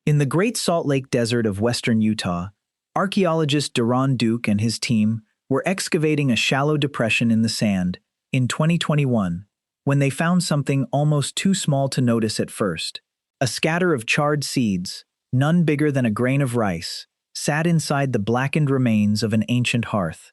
In the Great Salt Lake Desert of western Utah, archaeologist Duran Duke and his team were excavating a shallow depression in the sand in 2021 when they found something almost too small to notice at first. A scatter of charred seeds, none bigger than a grain of rice, sat inside the blackened remains of an ancient hearth.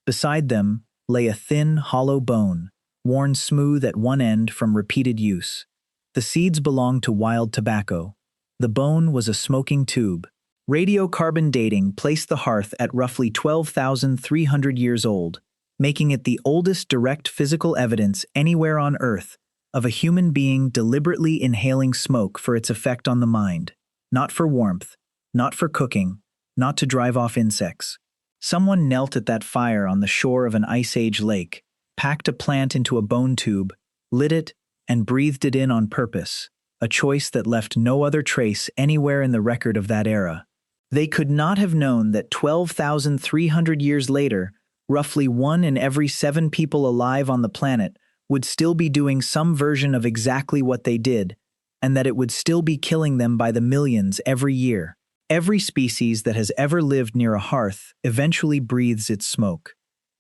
Beside them lay a thin, hollow bone, worn smooth at one end from repeated use. The seeds belonged to wild tobacco. The bone was a smoking tube. Radiocarbon dating placed the hearth at roughly 12,300 years old, making it the oldest direct physical evidence anywhere on Earth of a human being deliberately inhaling smoke for its effect on the mind. Not for warmth, not for cooking, not to drive off insects. Someone knelt at that fire on the shore of an Ice Age lake, packed a plant into a bone tube, lit it, and breathed it in on purpose, a choice that left no other trace anywhere in the record of that era. They could not have known that 12,300 years later, roughly 1 in every 7 people alive on the planet would still be doing some version of exactly what they did, and that it would still be killing them by the millions every year. Every species that has ever lived near a hearth eventually breathes its smoke.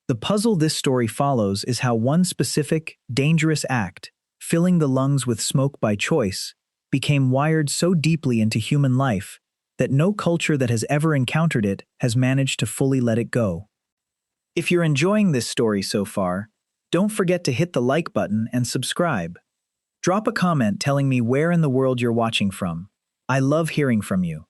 The puzzle this story follows is how one specific, dangerous act, filling the lungs with smoke by choice, became wired so deeply into human life that no culture that has ever encountered it has managed to fully let it go. If you're enjoying this story so far, don't forget to hit the like button and subscribe. Drop a comment telling me where in the world you're watching from. I love hearing from you.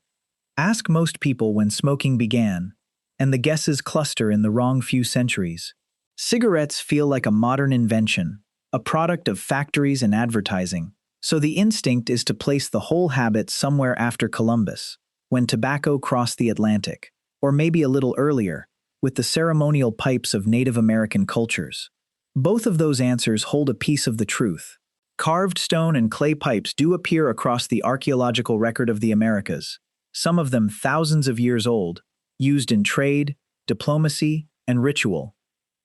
Ask most people when smoking began, and the guesses cluster in the wrong few centuries. Cigarettes feel like a modern invention, a product of factories and advertising, so the instinct is to place the whole habit somewhere after Columbus, when tobacco crossed the Atlantic, or maybe a little earlier, with the ceremonial pipes of Native American cultures. Both of those answers hold a piece of the truth. Carved stone and clay pipes do appear across the archaeological record of the Americas, some of them thousands of years old, used in trade, diplomacy, and ritual,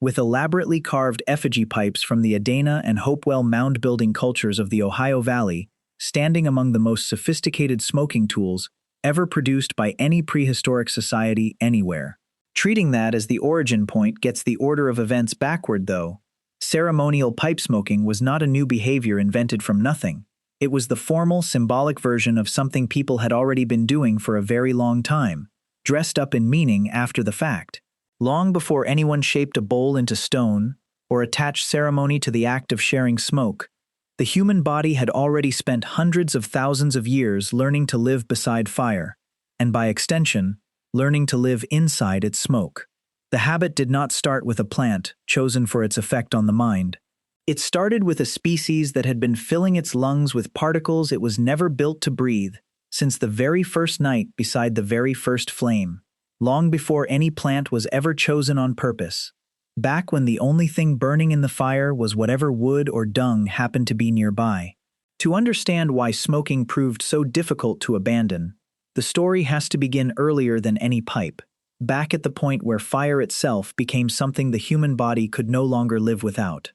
with elaborately carved effigy pipes from the Adena and Hopewell mound-building cultures of the Ohio Valley, standing among the most sophisticated smoking tools ever produced by any prehistoric society anywhere. Treating that as the origin point gets the order of events backward, though. Ceremonial pipe smoking was not a new behavior invented from nothing. It was the formal, symbolic version of something people had already been doing for a very long time, dressed up in meaning after the fact. Long before anyone shaped a bowl into stone or attached ceremony to the act of sharing smoke, the human body had already spent hundreds of thousands of years learning to live beside fire, and by extension, learning to live inside its smoke. The habit did not start with a plant chosen for its effect on the mind. It started with a species that had been filling its lungs with particles it was never built to breathe since the very first night beside the very first flame, long before any plant was ever chosen on purpose, back when the only thing burning in the fire was whatever wood or dung happened to be nearby. To understand why smoking proved so difficult to abandon, the story has to begin earlier than any pipe, back at the point where fire itself became something the human body could no longer live without.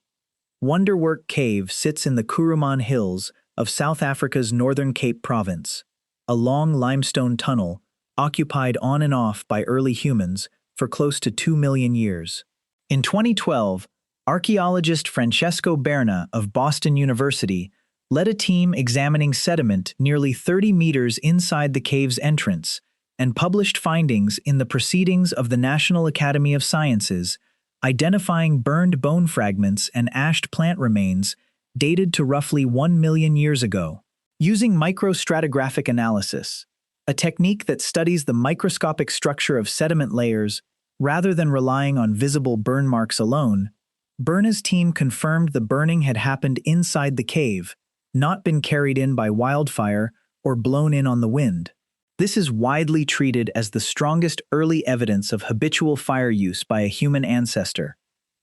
Wonderwerk Cave sits in the Kuruman Hills of South Africa's Northern Cape Province, a long limestone tunnel occupied on and off by early humans for close to 2 million years. In 2012, archaeologist Francesco Berna of Boston University led a team examining sediment nearly 30 meters inside the cave's entrance and published findings in the Proceedings of the National Academy of Sciences, identifying burned bone fragments and ashed plant remains dated to roughly 1 million years ago. Using microstratigraphic analysis, a technique that studies the microscopic structure of sediment layers rather than relying on visible burn marks alone, Berna's team confirmed the burning had happened inside the cave, not been carried in by wildfire or blown in on the wind. This is widely treated as the strongest early evidence of habitual fire use by a human ancestor,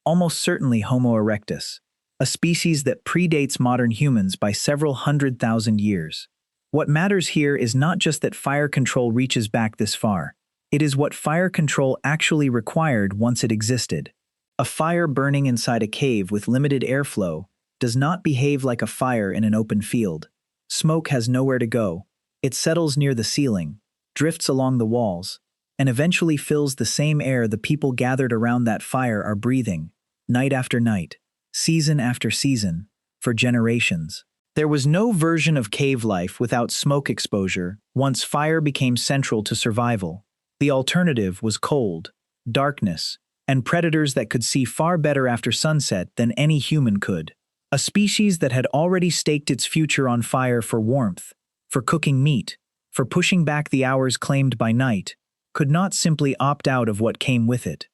almost certainly Homo erectus, a species that predates modern humans by several 100,000 years. What matters here is not just that fire control reaches back this far. It is what fire control actually required once it existed. A fire burning inside a cave with limited airflow does not behave like a fire in an open field. Smoke has nowhere to go. It settles near the ceiling, drifts along the walls, and eventually fills the same air the people gathered around that fire are breathing, night after night, season after season, for generations. There was no version of cave life without smoke exposure once fire became central to survival. The alternative was cold, darkness, and predators that could see far better after sunset than any human could. A species that had already staked its future on fire for warmth, for cooking meat, for pushing back the hours claimed by night, could not simply opt out of what came with it.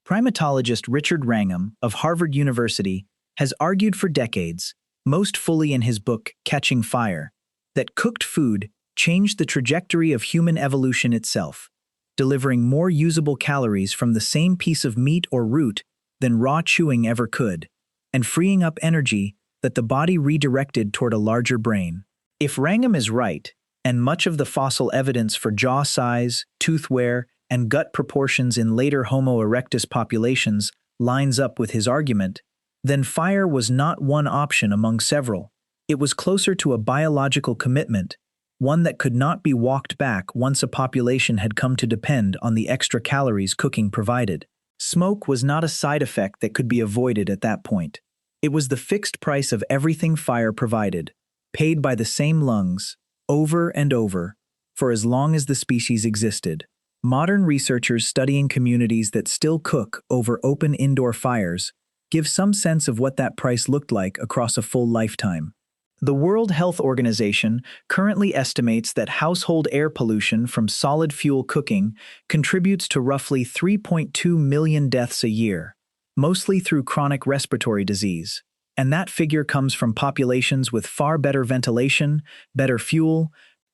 Primatologist Richard Wrangham of Harvard University has argued for decades, most fully in his book Catching Fire, that cooked food changed the trajectory of human evolution itself, delivering more usable calories from the same piece of meat or root than raw chewing ever could, and freeing up energy that the body redirected toward a larger brain. If Wrangham is right, and much of the fossil evidence for jaw size, tooth wear, and gut proportions in later Homo erectus populations lines up with his argument, then fire was not one option among several. It was closer to a biological commitment, one that could not be walked back once a population had come to depend on the extra calories cooking provided. Smoke was not a side effect that could be avoided at that point. It was the fixed price of everything fire provided, paid by the same lungs, over and over, for as long as the species existed. Modern researchers studying communities that still cook over open indoor fires give some sense of what that price looked like across a full lifetime. The World Health Organization currently estimates that household air pollution from solid fuel cooking contributes to roughly 3.2 million deaths a year, mostly through chronic respiratory disease. And that figure comes from populations with far better ventilation, better fuel,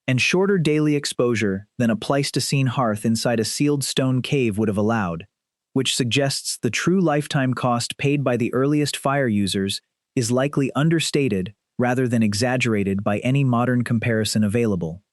and shorter daily exposure than a Pleistocene hearth inside a sealed stone cave would have allowed, which suggests the true lifetime cost paid by the earliest fire users is likely understated rather than exaggerated by any modern comparison available.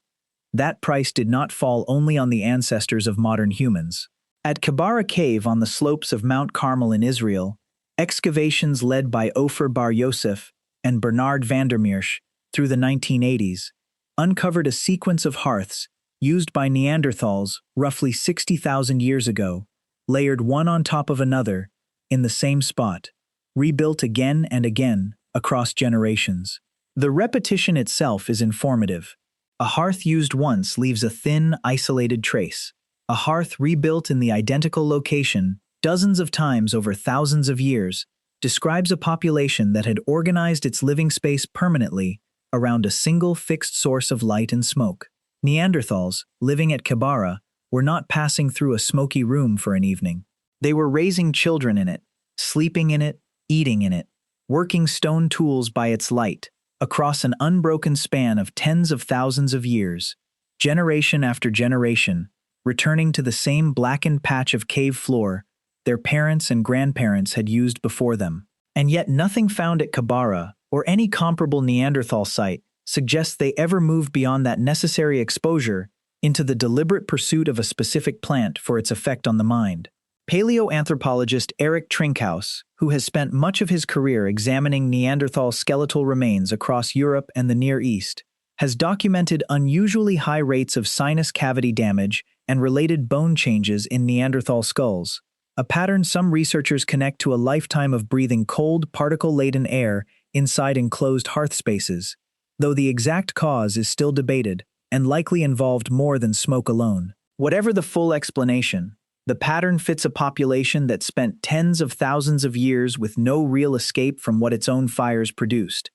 That price did not fall only on the ancestors of modern humans. At Kebara Cave on the slopes of Mount Carmel in Israel, excavations led by Ofer Bar Yosef and Bernard Vandermeersch through the 1980s uncovered a sequence of hearths used by Neanderthals roughly 60,000 years ago, layered one on top of another in the same spot, rebuilt again and again across generations. The repetition itself is informative. A hearth used once leaves a thin, isolated trace. A hearth rebuilt in the identical location dozens of times over thousands of years describes a population that had organized its living space permanently around a single fixed source of light and smoke. Neanderthals, living at Kebara, were not passing through a smoky room for an evening. They were raising children in it, sleeping in it, eating in it, working stone tools by its light, across an unbroken span of tens of thousands of years, generation after generation, returning to the same blackened patch of cave floor their parents and grandparents had used before them. And yet nothing found at Kebara, or any comparable Neanderthal site, suggests they ever moved beyond that necessary exposure into the deliberate pursuit of a specific plant for its effect on the mind. Paleoanthropologist Eric Trinkhaus, who has spent much of his career examining Neanderthal skeletal remains across Europe and the Near East, has documented unusually high rates of sinus cavity damage and related bone changes in Neanderthal skulls, a pattern some researchers connect to a lifetime of breathing cold, particle-laden air inside enclosed hearth spaces, though the exact cause is still debated and likely involved more than smoke alone. Whatever the full explanation, the pattern fits a population that spent tens of thousands of years with no real escape from what its own fires produced.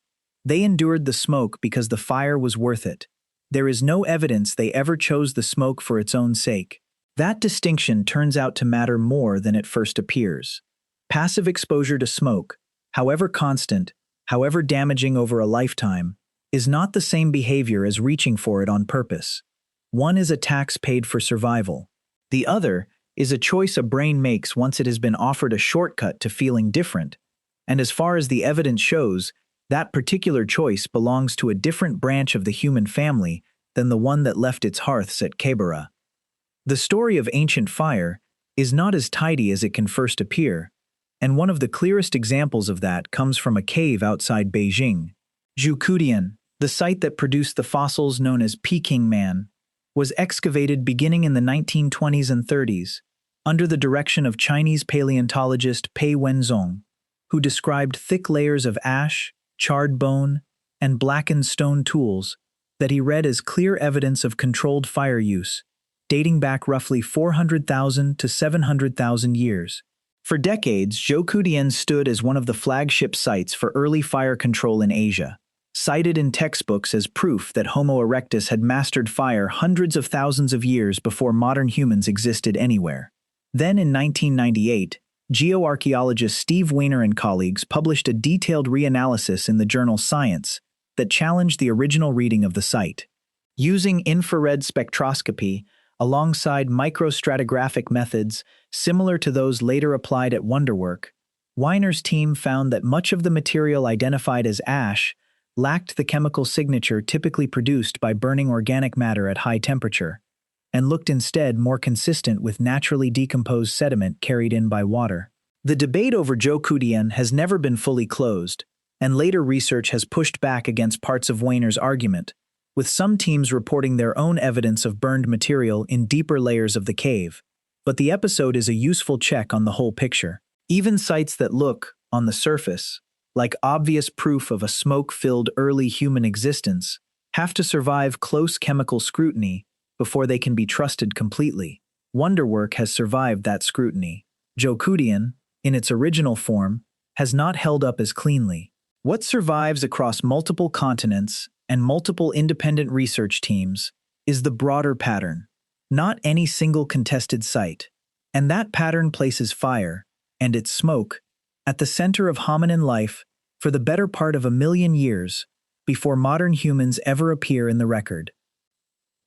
They endured the smoke because the fire was worth it. There is no evidence they ever chose the smoke for its own sake. That distinction turns out to matter more than it first appears. Passive exposure to smoke, however constant, however damaging over a lifetime, is not the same behavior as reaching for it on purpose. One is a tax paid for survival. The other is a choice a brain makes once it has been offered a shortcut to feeling different. And as far as the evidence shows, that particular choice belongs to a different branch of the human family than the one that left its hearths at Kebara. The story of ancient fire is not as tidy as it can first appear, and one of the clearest examples of that comes from a cave outside Beijing. Zhoukoudian, the The site that produced the fossils known as Peking Man was excavated beginning in the 1920s and 30s under the direction of Chinese paleontologist Pei Wenzong, who described thick layers of ash, charred bone, and blackened stone tools that he read as clear evidence of controlled fire use, dating back roughly 400,000 to 700,000 years. For decades, Zhoukoudian stood as one of the flagship sites for early fire control in Asia, cited in textbooks as proof that Homo erectus had mastered fire hundreds of thousands of years before modern humans existed anywhere. Then in 1998, geoarchaeologist Steve Weiner and colleagues published a detailed reanalysis in the journal Science that challenged the original reading of the site. Using infrared spectroscopy alongside microstratigraphic methods similar to those later applied at Wonderwerk, Weiner's team found that much of the material identified as ash lacked the chemical signature typically produced by burning organic matter at high temperature, and looked instead more consistent with naturally decomposed sediment carried in by water. The debate over Zhoukoudian has never been fully closed, and later research has pushed back against parts of Weiner's argument, with some teams reporting their own evidence of burned material in deeper layers of the cave. But the episode is a useful check on the whole picture. Even sites that look, on the surface, like obvious proof of a smoke-filled early human existence, have to survive close chemical scrutiny before they can be trusted completely. Wonderwerk has survived that scrutiny. Zhoukoudian, in its original form, has not held up as cleanly. What survives across multiple continents and multiple independent research teams is the broader pattern, not any single contested site. And that pattern places fire, and its smoke, at the center of hominin life for the better part of 1 million years before modern humans ever appear in the record.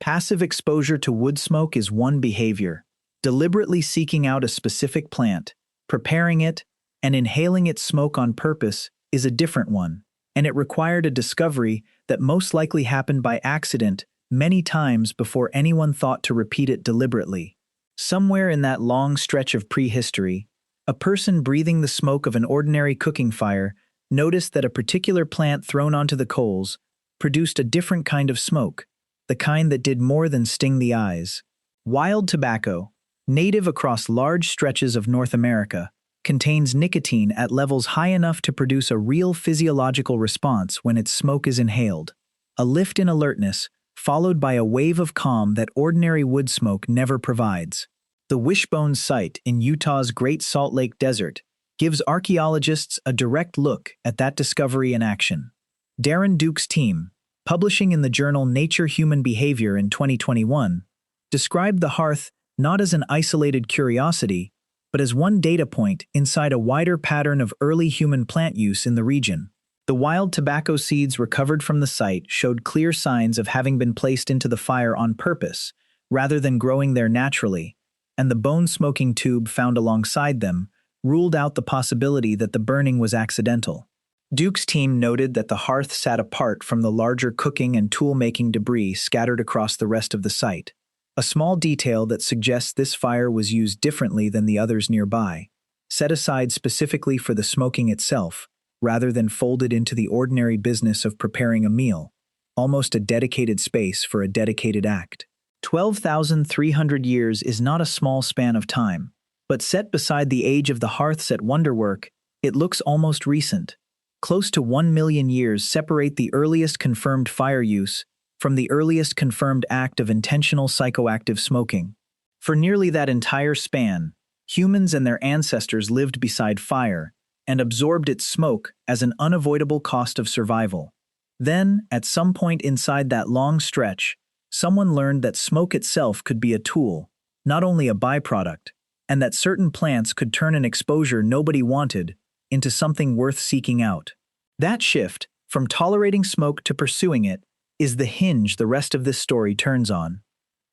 Passive exposure to wood smoke is one behavior. Deliberately seeking out a specific plant, preparing it, and inhaling its smoke on purpose is a different one, and it required a discovery that most likely happened by accident many times before anyone thought to repeat it deliberately. Somewhere in that long stretch of prehistory, a person breathing the smoke of an ordinary cooking fire noticed that a particular plant thrown onto the coals produced a different kind of smoke, the kind that did more than sting the eyes. Wild tobacco, native across large stretches of North America, contains nicotine at levels high enough to produce a real physiological response when its smoke is inhaled. A lift in alertness, followed by a wave of calm that ordinary wood smoke never provides. The Wishbone site in Utah's Great Salt Lake Desert gives archaeologists a direct look at that discovery in action. Darren Duke's team, publishing in the journal Nature Human Behavior in 2021, described the Hearth not as an isolated curiosity, but as one data point inside a wider pattern of early human plant use in the region. The wild tobacco seeds recovered from the site showed clear signs of having been placed into the fire on purpose, rather than growing there naturally, and the bone-smoking tube found alongside them ruled out the possibility that the burning was accidental. Duke's team noted that the hearth sat apart from the larger cooking and tool-making debris scattered across the rest of the site, a small detail that suggests this fire was used differently than the others nearby, set aside specifically for the smoking itself, rather than folded into the ordinary business of preparing a meal, almost a dedicated space for a dedicated act. 12,300 years is not a small span of time, but set beside the age of the hearths at Wonderwerk, it looks almost recent. Close to 1 million years separate the earliest confirmed fire use from the earliest confirmed act of intentional psychoactive smoking. For nearly that entire span, humans and their ancestors lived beside fire and absorbed its smoke as an unavoidable cost of survival. Then, at some point inside that long stretch, someone learned that smoke itself could be a tool, not only a byproduct, and that certain plants could turn an exposure nobody wanted into something worth seeking out. That shift, from tolerating smoke to pursuing it, is the hinge the rest of this story turns on.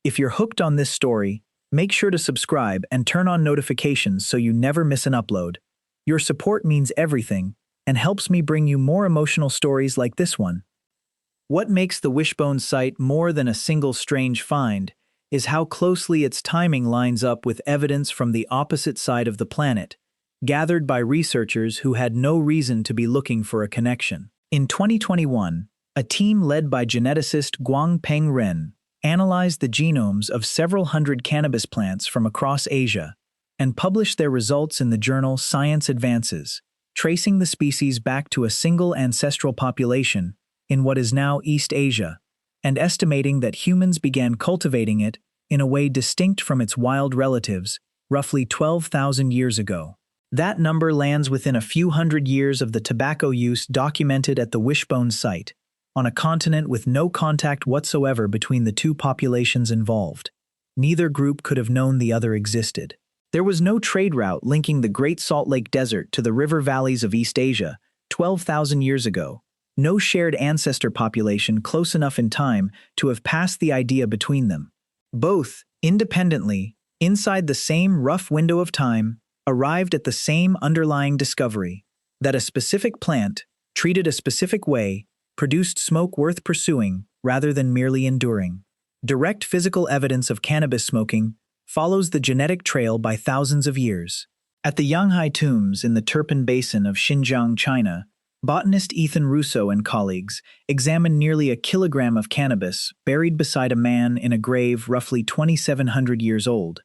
If you're hooked on this story, make sure to subscribe and turn on notifications so you never miss an upload. Your support means everything and helps me bring you more emotional stories like this one. What makes the Wishbone site more than a single strange find is how closely its timing lines up with evidence from the opposite side of the planet, gathered by researchers who had no reason to be looking for a connection. In 2021, A team led by geneticist Guangpeng Ren analyzed the genomes of several hundred cannabis plants from across Asia and published their results in the journal Science Advances, tracing the species back to a single ancestral population in what is now East Asia, and estimating that humans began cultivating it in a way distinct from its wild relatives roughly 12,000 years ago. That number lands within a few hundred years of the tobacco use documented at the Wishbone site, on a continent with no contact whatsoever between the two populations involved. Neither group could have known the other existed. There was no trade route linking the Great Salt Lake Desert to the river valleys of East Asia 12,000 years ago, no shared ancestor population close enough in time to have passed the idea between them. Both, independently, inside the same rough window of time, arrived at the same underlying discovery, that a specific plant, treated a specific way, produced smoke worth pursuing rather than merely enduring. Direct physical evidence of cannabis smoking follows the genetic trail by thousands of years. At the Yanghai Tombs in the Turpan Basin of Xinjiang, China, botanist Ethan Russo and colleagues examined nearly a kilogram of cannabis buried beside a man in a grave roughly 2,700 years old,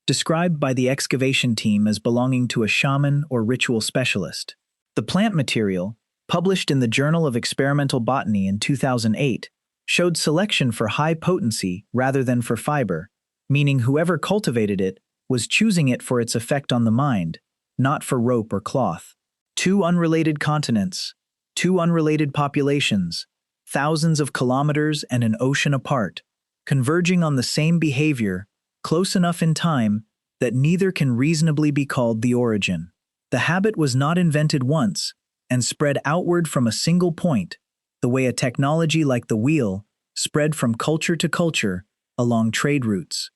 described by the excavation team as belonging to a shaman or ritual specialist. The plant material, published in the Journal of Experimental Botany in 2008, showed selection for high potency rather than for fiber, meaning whoever cultivated it was choosing it for its effect on the mind, not for rope or cloth. Two unrelated continents, two unrelated populations, thousands of kilometers and an ocean apart, converging on the same behavior, close enough in time that neither can reasonably be called the origin. The habit was not invented once and spread outward from a single point, the way a technology like the wheel spread from culture to culture along trade routes.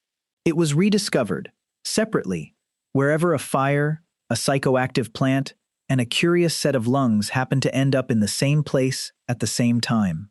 It was rediscovered, separately, wherever a fire, a psychoactive plant, and a curious set of lungs happened to end up in the same place at the same time.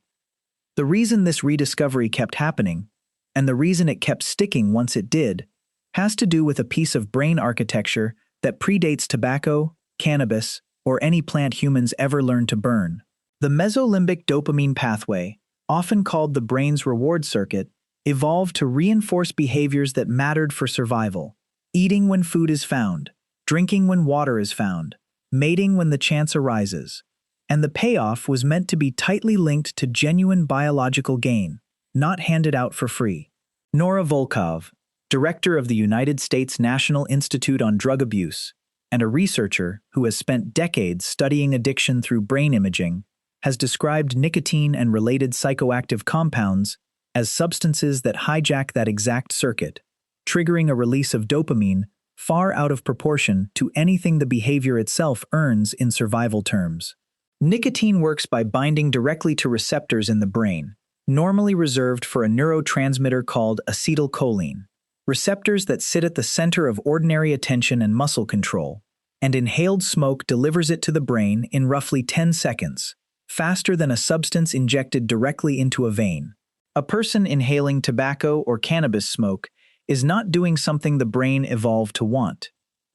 The reason this rediscovery kept happening, and the reason it kept sticking once it did, has to do with a piece of brain architecture that predates tobacco, cannabis, or any plant humans ever learned to burn. The mesolimbic dopamine pathway, often called the brain's reward circuit, evolved to reinforce behaviors that mattered for survival: eating when food is found, drinking when water is found, mating when the chance arises. And the payoff was meant to be tightly linked to genuine biological gain, not handed out for free. Nora Volkov, director of the United States National Institute on Drug Abuse, and a researcher who has spent decades studying addiction through brain imaging, has described nicotine and related psychoactive compounds as substances that hijack that exact circuit, triggering a release of dopamine far out of proportion to anything the behavior itself earns in survival terms. Nicotine works by binding directly to receptors in the brain, normally reserved for a neurotransmitter called acetylcholine, receptors that sit at the center of ordinary attention and muscle control, and inhaled smoke delivers it to the brain in roughly 10 seconds, faster than a substance injected directly into a vein. A person inhaling tobacco or cannabis smoke is not doing something the brain evolved to want.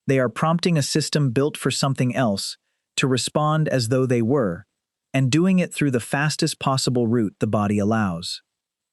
They are prompting a system built for something else to respond as though they were, and doing it through the fastest possible route the body allows.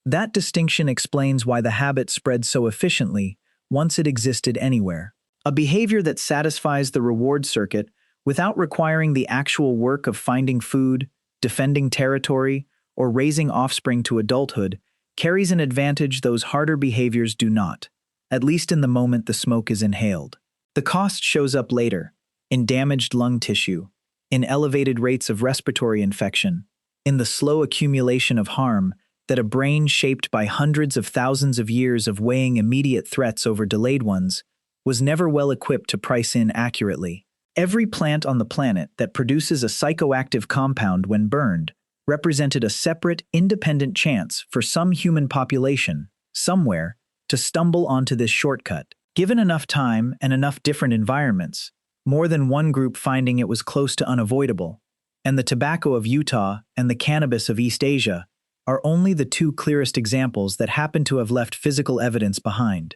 That distinction explains why the habit spread so efficiently once it existed anywhere. A behavior that satisfies the reward circuit without requiring the actual work of finding food, defending territory, or raising offspring to adulthood carries an advantage those harder behaviors do not, at least in the moment the smoke is inhaled. The cost shows up later, in damaged lung tissue, in elevated rates of respiratory infection, in the slow accumulation of harm that a brain shaped by hundreds of thousands of years of weighing immediate threats over delayed ones was never well equipped to price in accurately. Every plant on the planet that produces a psychoactive compound when burned represented a separate, independent chance for some human population, somewhere, to stumble onto this shortcut. Given enough time and enough different environments, more than one group finding it was close to unavoidable, and the tobacco of Utah and the cannabis of East Asia are only the two clearest examples that happen to have left physical evidence behind.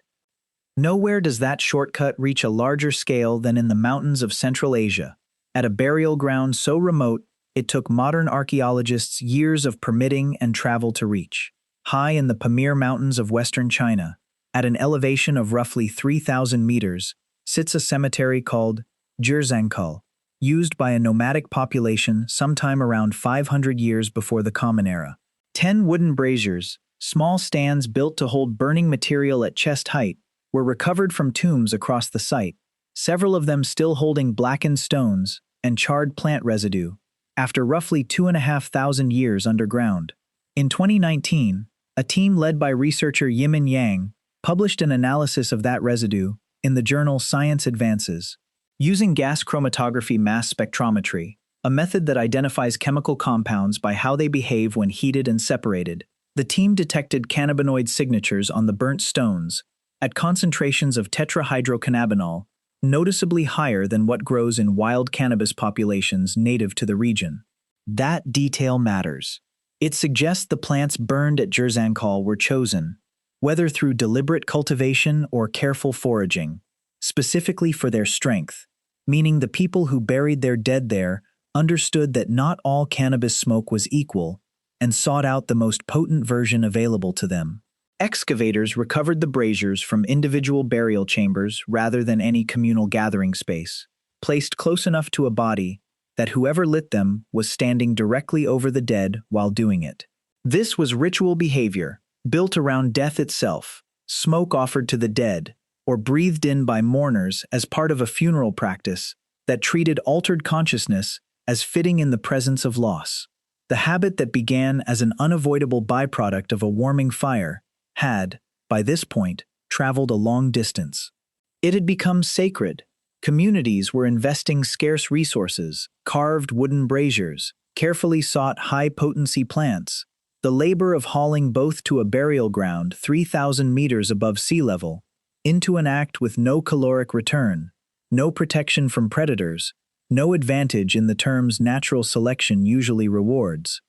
Nowhere does that shortcut reach a larger scale than in the mountains of Central Asia, at a burial ground so remote it took modern archaeologists years of permitting and travel to reach. High in the Pamir Mountains of western China, at an elevation of roughly 3,000 meters, sits a cemetery called Jirzankal, used by a nomadic population sometime around 500 years before the Common Era. 10 wooden braziers, small stands built to hold burning material at chest height, were recovered from tombs across the site, several of them still holding blackened stones and charred plant residue, after roughly 2,500 years underground. In 2019, a team led by researcher Yimin Yang published an analysis of that residue in the journal Science Advances. Using gas chromatography mass spectrometry, a method that identifies chemical compounds by how they behave when heated and separated, the team detected cannabinoid signatures on the burnt stones at concentrations of tetrahydrocannabinol noticeably higher than what grows in wild cannabis populations native to the region. That detail matters. It suggests the plants burned at Jirzankal were chosen, whether through deliberate cultivation or careful foraging, specifically for their strength, meaning the people who buried their dead there understood that not all cannabis smoke was equal and sought out the most potent version available to them. Excavators recovered the braziers from individual burial chambers rather than any communal gathering space, placed close enough to a body that whoever lit them was standing directly over the dead while doing it. This was ritual behavior, built around death itself, smoke offered to the dead, or breathed in by mourners as part of a funeral practice that treated altered consciousness as fitting in the presence of loss. The habit that began as an unavoidable byproduct of a warming fire had, by this point, traveled a long distance. It had become sacred. Communities were investing scarce resources, carved wooden braziers, carefully sought high-potency plants, the labor of hauling both to a burial ground 3,000 meters above sea level, into an act with no caloric return, no protection from predators, no advantage in the terms natural selection usually rewards.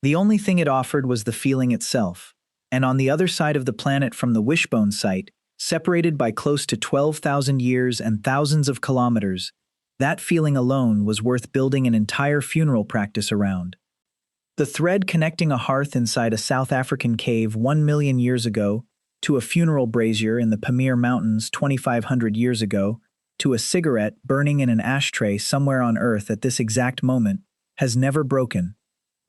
The only thing it offered was the feeling itself. And on the other side of the planet from the Wishbone site, separated by close to 12,000 years and thousands of kilometers, that feeling alone was worth building an entire funeral practice around. The thread connecting a hearth inside a South African cave 1 million years ago, to a funeral brazier in the Pamir Mountains 2,500 years ago, to a cigarette burning in an ashtray somewhere on Earth at this exact moment, has never broken.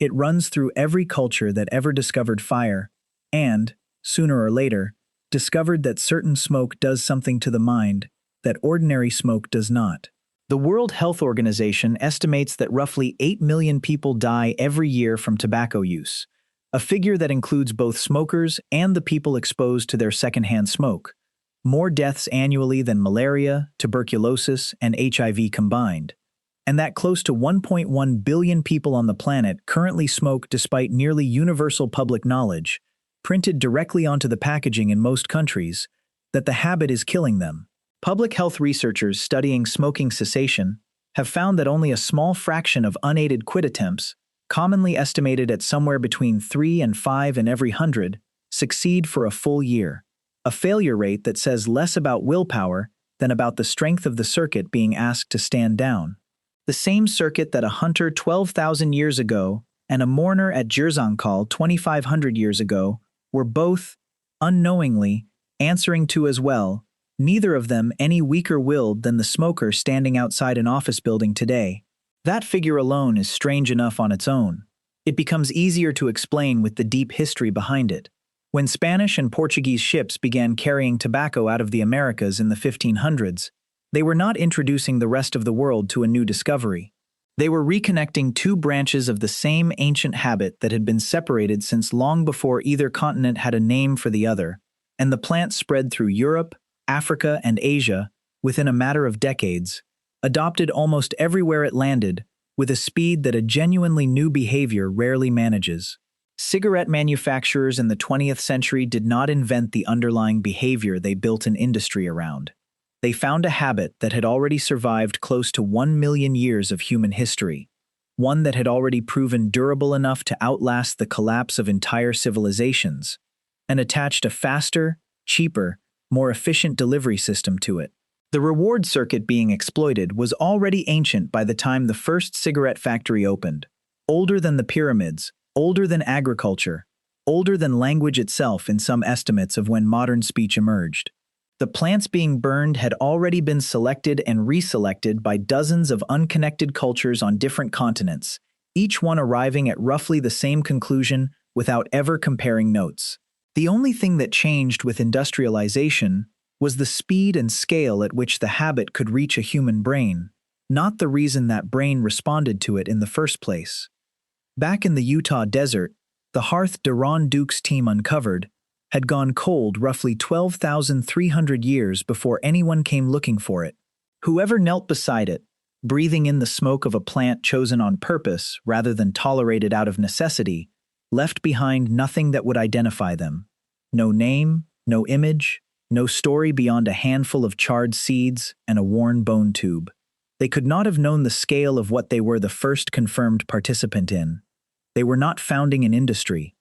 It runs through every culture that ever discovered fire, and, sooner or later, discovered that certain smoke does something to the mind that ordinary smoke does not. The World Health Organization estimates that roughly 8 million people die every year from tobacco use, a figure that includes both smokers and the people exposed to their secondhand smoke. More deaths annually than malaria, tuberculosis, and HIV combined. And that close to 1.1 billion people on the planet currently smoke despite nearly universal public knowledge, printed directly onto the packaging in most countries, that the habit is killing them. Public health researchers studying smoking cessation have found that only a small fraction of unaided quit attempts, commonly estimated at somewhere between 3 and 5 in every 100, succeed for a full year. A failure rate that says less about willpower than about the strength of the circuit being asked to stand down. The same circuit that a hunter 12,000 years ago and a mourner at Jirzankal 2,500 years ago were both, unknowingly, answering to as well, neither of them any weaker-willed than the smoker standing outside an office building today. That figure alone is strange enough on its own. It becomes easier to explain with the deep history behind it. When Spanish and Portuguese ships began carrying tobacco out of the Americas in the 1500s, they were not introducing the rest of the world to a new discovery. They were reconnecting two branches of the same ancient habit that had been separated since long before either continent had a name for the other, and the plant spread through Europe, Africa, and Asia within a matter of decades, adopted almost everywhere it landed, with a speed that a genuinely new behavior rarely manages. Cigarette manufacturers in the 20th century did not invent the underlying behavior they built an industry around. They found a habit that had already survived close to 1 million years of human history, one that had already proven durable enough to outlast the collapse of entire civilizations, and attached a faster, cheaper, more efficient delivery system to it. The reward circuit being exploited was already ancient by the time the first cigarette factory opened, older than the pyramids, older than agriculture, older than language itself in some estimates of when modern speech emerged. The plants being burned had already been selected and reselected by dozens of unconnected cultures on different continents, each one arriving at roughly the same conclusion without ever comparing notes. The only thing that changed with industrialization was the speed and scale at which the habit could reach a human brain, not the reason that brain responded to it in the first place. Back in the Utah desert, the Hearth Duke's team uncovered had gone cold roughly 12,300 years before anyone came looking for it. Whoever knelt beside it, breathing in the smoke of a plant chosen on purpose rather than tolerated out of necessity, left behind nothing that would identify them. No name, no image, no story beyond a handful of charred seeds and a worn bone tube. They could not have known the scale of what they were the first confirmed participant in. They were not founding an industry.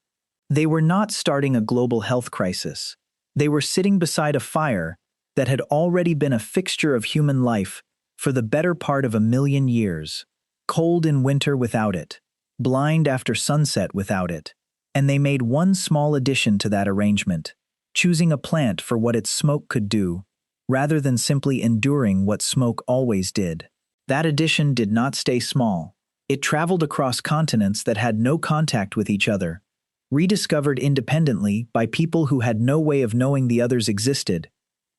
They were not starting a global health crisis. They were sitting beside a fire that had already been a fixture of human life for the better part of 1,000,000 years, cold in winter without it, blind after sunset without it, and they made one small addition to that arrangement, choosing a plant for what its smoke could do, rather than simply enduring what smoke always did. That addition did not stay small. It traveled across continents that had no contact with each other, rediscovered independently by people who had no way of knowing the others existed,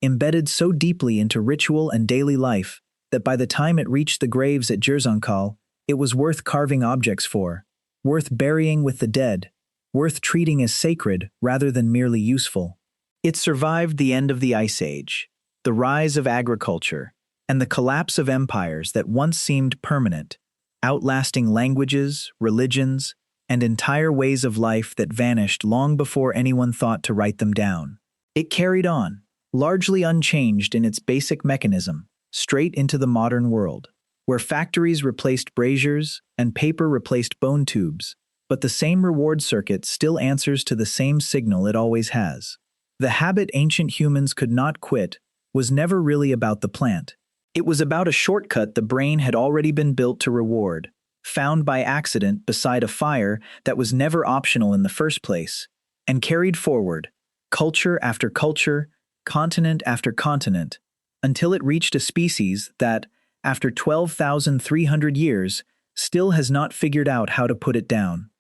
embedded so deeply into ritual and daily life that by the time it reached the graves at Jirzankal, it was worth carving objects for, worth burying with the dead, worth treating as sacred rather than merely useful. It survived the end of the Ice Age, the rise of agriculture, and the collapse of empires that once seemed permanent, outlasting languages, religions, and entire ways of life that vanished long before anyone thought to write them down. It carried on, largely unchanged in its basic mechanism, straight into the modern world, where factories replaced braziers and paper replaced bone tubes, but the same reward circuit still answers to the same signal it always has. The habit ancient humans could not quit was never really about the plant. It was about a shortcut the brain had already been built to reward, found by accident beside a fire that was never optional in the first place, and carried forward, culture after culture, continent after continent, until it reached a species that, after 12,300 years, still has not figured out how to put it down.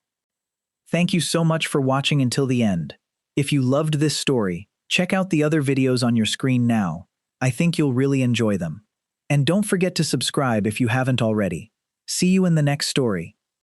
Thank you so much for watching until the end. If you loved this story, check out the other videos on your screen now. I think you'll really enjoy them. And don't forget to subscribe if you haven't already. See you in the next story.